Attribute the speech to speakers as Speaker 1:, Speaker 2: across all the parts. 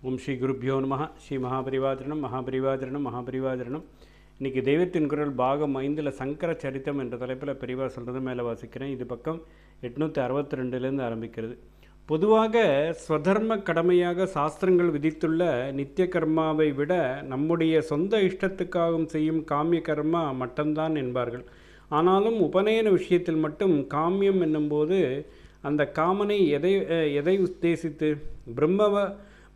Speaker 1: ஓம் ஸ்ரீ குருப்பியோ நம. ஸ்ரீ மகாபரிவாஜனம் மகாபரிவாஜனம் மகாபரிவாஜனம். இன்றைக்கி தெய்வத்தின் குரல் பாகம் 5ல் சங்கர சரித்தம் என்ற தலைப்பில் பெரிவா சொல்கிறது மேலே வாசிக்கிறேன். இது பக்கம் 862 ஆரம்பிக்கிறது. பொதுவாக ஸ்வதர்ம கடமையாக சாஸ்திரங்கள் விதித்துள்ள நித்திய கர்மாவை விட நம்முடைய சொந்த இஷ்டத்துக்காகவும் செய்யும் காமிய கர்மா மட்டும்தான் என்பார்கள். ஆனாலும் உபநயன விஷயத்தில் மட்டும் காமியம் என்னும்போது அந்த காமனை எதை உத்தேசித்து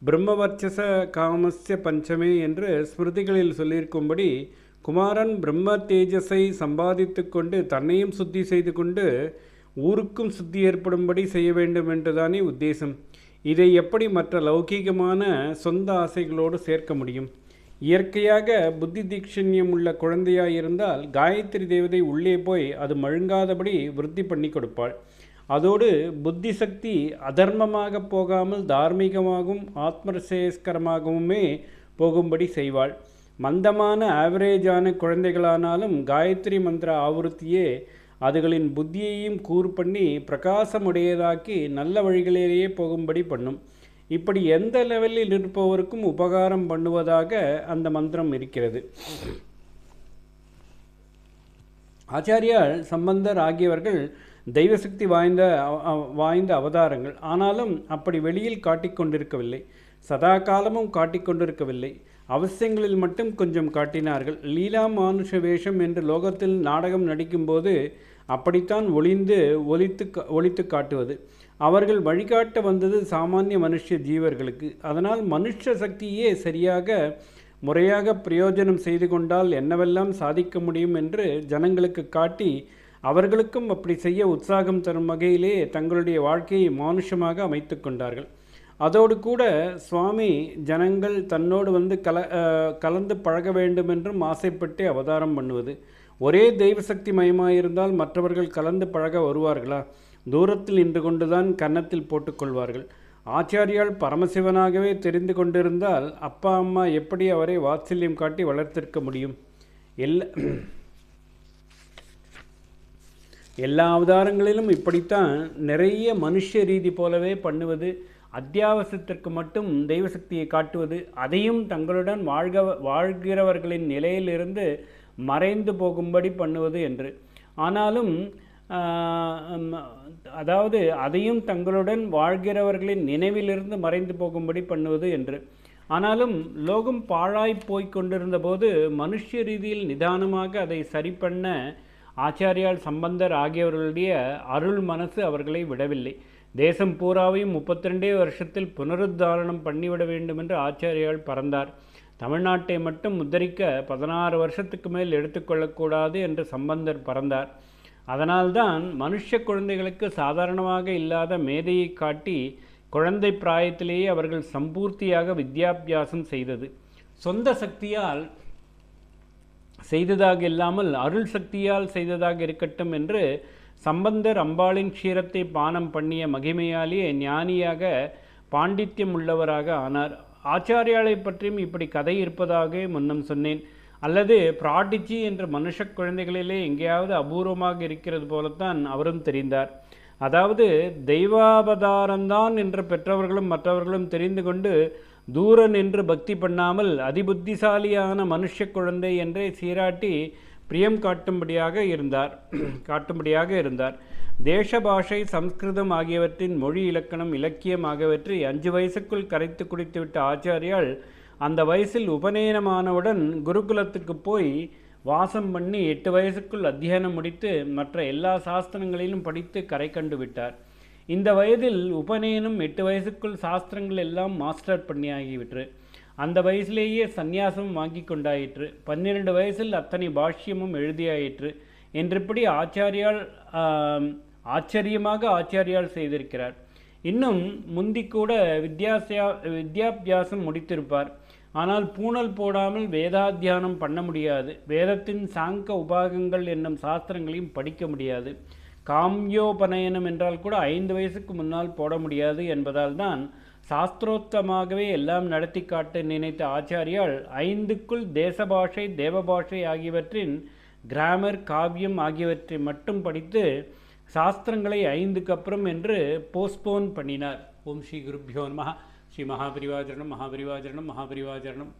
Speaker 1: பிரம்மவர்ச்சச காமஸ்ய பஞ்சமே என்று ஸ்மிருதிகளில் சொல்லியிருக்கும்படி குமாரன் பிரம்ம தேஜஸை சம்பாதித்து கொண்டு தன்னையும் சுத்தி செய்து கொண்டு ஊருக்கும் சுத்தி ஏற்படும்படி செய்ய வேண்டும் என்றுதானே உத்தேசம். இதை எப்படி மற்ற லௌகீகமான சொந்த ஆசைகளோடு சேர்க்க முடியும்? இயற்கையாக புத்தி தீட்சண்யம் உள்ள குழந்தையாயிருந்தால் காயத்ரி தேவதை உள்ளே போய் அது மழுங்காதபடி விருத்தி பண்ணி கொடுப்பாள். அதோடு புத்தி சக்தி அதர்மமாக போகாமல் தார்மீகமாகவும் ஆத்மசேஸ்கரமாகவுமே போகும்படி செய்வாள். மந்தமான ஆவரேஜான குழந்தைகளானாலும் காயத்ரி மந்திர ஆவருத்தியே அதுகளின் புத்தியையும் கூறு பண்ணி பிரகாசமுடையதாக்கி நல்ல வழிகளிலேயே போகும்படி பண்ணும். இப்படி எந்த லெவலில் இருப்பவருக்கும் உபகாரம் பண்ணுவதாக அந்த மந்திரம் இருக்கிறது. ஆச்சாரியால் சம்பந்தர் ஆகியவர்கள் தெய்வசக்தி வாய்ந்த அவதாரங்கள். ஆனாலும் அப்படி வெளியில் காட்டிக்கொண்டிருக்கவில்லை, சதா காலமும் காட்டிக்கொண்டிருக்கவில்லை. அவசியங்களில் மட்டும் கொஞ்சம் காட்டினார்கள். லீலா மானுஷ வேஷம் என்று லோகத்தில் நாடகம் நடிக்கும்போது அப்படித்தான் ஒளித்து காட்டுவது. அவர்கள் வழிகாட்ட வந்தது சாமானிய மனுஷ ஜீவர்களுக்கு. அதனால் மனுஷ சக்தியே முறையாக பிரயோஜனம் செய்து கொண்டால் என்னவெல்லாம் சாதிக்க முடியும் என்று ஜனங்களுக்கு காட்டி அவர்களுக்கும் அப்படி செய்ய உற்சாகம் தரும் வகையிலே தங்களுடைய வாழ்க்கையை மானுஷமாக அமைத்து கொண்டார்கள். அதோடு கூட சுவாமி ஜனங்கள் தன்னோடு வந்து கலந்து பழக வேண்டும் என்றும் ஆசைப்பட்டு அவதாரம் பண்ணுவது. ஒரே தெய்வசக்தி மயமாயிருந்தால் மற்றவர்கள் கலந்து பழக வருவார்களா? தூரத்தில் நின்று கொண்டுதான் கன்னத்தில் போட்டுக்கொள்வார்கள். ஆச்சாரியால் பரமசிவனாகவே தெரிந்து கொண்டிருந்தால் அப்பா அம்மா எப்படி அவரை வாத்சல்யம் காட்டி வளர்த்திருக்க முடியும்? எல்லா அவதாரங்களிலும் இப்படித்தான் நிறைய மனுஷ ரீதி போலவே பண்ணுவது. அத்தியாவசியத்திற்கு மட்டும் தெய்வசக்தியை காட்டுவது, அதையும் தங்களுடன் வாழ்கிறவர்களின் நிலையிலிருந்து மறைந்து போகும்படி பண்ணுவது என்று. ஆனாலும் அதாவது அதையும் தங்களுடன் வாழ்கிறவர்களின் நினைவிலிருந்து மறைந்து போகும்படி பண்ணுவது என்று. ஆனாலும் லோகம் பாழாய் போய் கொண்டிருந்த போது மனுஷ ரீதியில் நிதானமாக அதை சரி பண்ண ஆச்சாரியால் சம்பந்தர் ஆகியவர்களுடைய அருள் மனசு அவர்களை விடவில்லை. தேசம் பூராவையும் 32 வருஷத்தில் புனருத்தாரணம் பண்ணிவிட வேண்டும் என்று ஆச்சாரியால் பறந்தார். தமிழ்நாட்டை மட்டும் உத்தரிக்க 16 வருஷத்துக்கு மேல் எடுத்துக்கொள்ளக்கூடாது என்று சம்பந்தர் பறந்தார். அதனால்தான் மனுஷ குழந்தைகளுக்கு சாதாரணமாக இல்லாத மேதையை காட்டி குழந்தை பிராயத்திலேயே அவர்கள் சம்பூர்த்தியாக வித்யாபியாசம் செய்தது. சொந்த சக்தியால் செய்ததாக இல்லாமல் அருள் சக்தியால் செய்ததாக இருக்கட்டும் என்று சம்பந்தர் அம்பாளின் க்ஷீரத்தை பானம் பண்ணிய மகிமையாலேயே ஞானியாக பாண்டித்யம் உள்ளவராக ஆனார். ஆச்சாரியாலை பற்றியும் இப்படி கதை இருப்பதாக முன்னம் சொன்னேன். அல்லது பிராடிஜி என்ற மனுஷ குழந்தைகளிலே எங்கேயாவது அபூர்வமாக இருக்கிறது போலத்தான் அவரும் தெரிந்தார். அதாவது தெய்வாவதாரம்தான் என்று பெற்றவர்களும் மற்றவர்களும் தெரிந்து கொண்டு தூர நின்று பக்தி பண்ணாமல் அதிபுத்திசாலியான மனுஷ குழந்தை என்றே சீராட்டி பிரியம் காட்டும்படியாக இருந்தார். தேச பாஷை சம்ஸ்கிருதம் ஆகியவற்றின் மொழி இலக்கணம் இலக்கியம் ஆகியவற்றை 5 வயசுக்குள் கரைத்து குடித்துவிட்ட ஆச்சாரியால் அந்த வயசில் உபநயனமானவுடன் குருகுலத்துக்கு போய் வாசம் பண்ணி 8 வயசுக்குள் அத்தியனம் முடித்து மற்ற எல்லா சாஸ்திரங்களிலும் படித்து கரை கண்டு விட்டார். இந்த வயதில் உபநயனம் 8 வயசுக்குள் சாஸ்திரங்கள் எல்லாம் மாஸ்டர் பண்ணியாகிவிட்டு அந்த வயசிலேயே சந்நியாசம் வாங்கி கொண்டாயிற்று. 12 வயசில் அத்தனை பாஷ்யமும் எழுதியாயிற்று என்றிப்படி ஆச்சரியமாக செய்திருக்கிறார். இன்னும் முந்தி கூட வித்யாபியாசம் முடித்திருப்பார். ஆனால் பூணல் போடாமல் வேதாத்தியானம் பண்ண முடியாது. வேதத்தின் சாங்க உபாகங்கள் என்னும் சாஸ்திரங்களையும் படிக்க முடியாது. காம்யோபநயனம் என்றால் கூட 5 வயசுக்கு முன்னால் போட முடியாது என்பதால் தான் சாஸ்திரோத்தமாகவே எல்லாம் நடத்தி காட்ட நினைத்த ஆச்சாரியால் 5க்குள் தேசபாஷை தேவபாஷை ஆகியவற்றின் கிராமர் காவியம் ஆகியவற்றை மட்டும் படித்து சாஸ்திரங்களை 5க்கு அப்புறம் என்று போஸ்ட்போன் பண்ணினார். ஓம் ஸ்ரீ குருப்பியோ நமஹ. ஸ்ரீ மகாபரிவாஜரணம் மகாபரிவாஜரணம் மகாபரிவாஜரணம்.